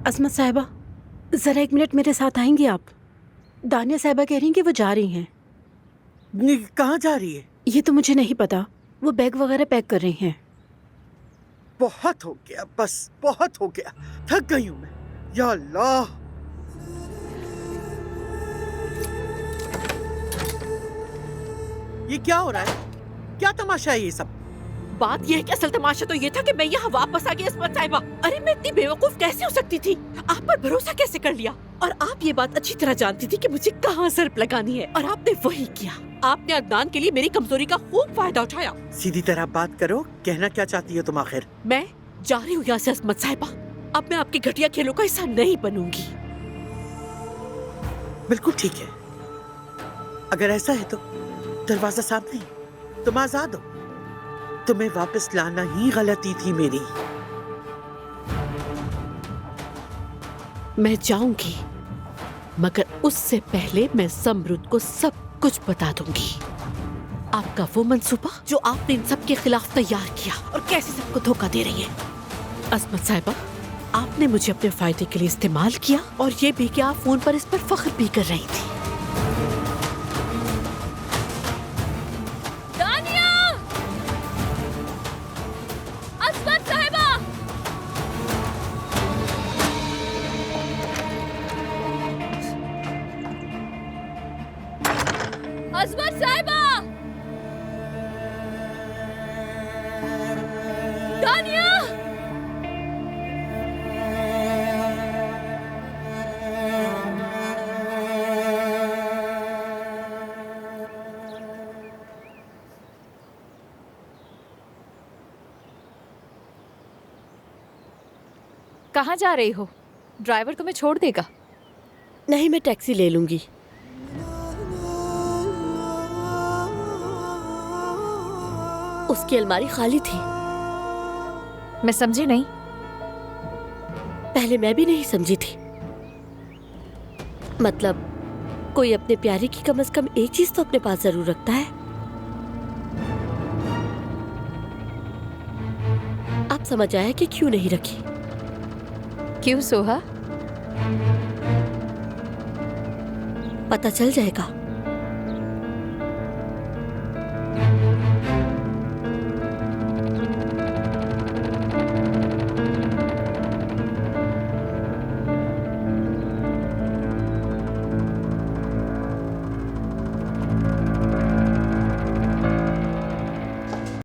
असमत साहिबा, जरा 1 मिनट मेरे साथ आएंगी आप? दानिया साहिबा कह रही हैं कि वो जा रही हैं। कहाँ जा रही है? ये तो मुझे नहीं पता, वो बैग वगैरह पैक कर रही हैं। बहुत हो गया, बस बहुत हो गया, थक गई हूँ मैं। या अल्लाह, ये क्या हो रहा है? क्या तमाशा है ये सब? बात यह है कि असल तमाशा तो ये था कि मैं यहाँ वापस आ गई असमत साहिबा। अरे मैं इतनी बेवकूफ कैसे हो सकती थी? आप पर भरोसा कैसे कर लिया? और आप ये बात अच्छी तरह जानती थी कि मुझे कहाँ सर्प लगानी है, और आपने वही किया। आपने अदनान के लिए मेरी कमजोरी का खूब फायदा उठाया। सीधी तरह बात करो, कहना क्या चाहती हो तुम आखिर? मैं जा रही हूँ यहाँ से असमत साहिबा। अब मैं आपके घटिया खेलों का हिस्सा नहीं बनूंगी। बिल्कुल ठीक है, अगर ऐसा है तो दरवाजा सामने है, तुम आजाद हो। तुम्हें वापस लाना ही गलती थी मेरी। मैं जाऊंगी, मगर उससे पहले मैं ज़मरुद को सब कुछ बता दूंगी। आपका वो मंसूबा जो आपने इन सब के खिलाफ तैयार किया और कैसे सबको धोखा दे रही है। असमत साहिबा, आपने मुझे अपने फायदे के लिए इस्तेमाल किया, और ये भी कि आप फोन पर इस पर फख्र भी कर रही थी। असमत साहिबा! दानिया! कहाँ जा रही हो? ड्राइवर तुम्हें छोड़ देगा। नहीं, मैं टैक्सी ले लूंगी। उसकी अलमारी खाली थी। मैं समझी नहीं। पहले मैं भी नहीं समझी थी। मतलब कोई अपने प्यारे की कम से कम एक चीज तो अपने पास जरूर रखता है। आप समझ आया कि क्यों नहीं रखी? क्यों सोहा? पता चल जाएगा।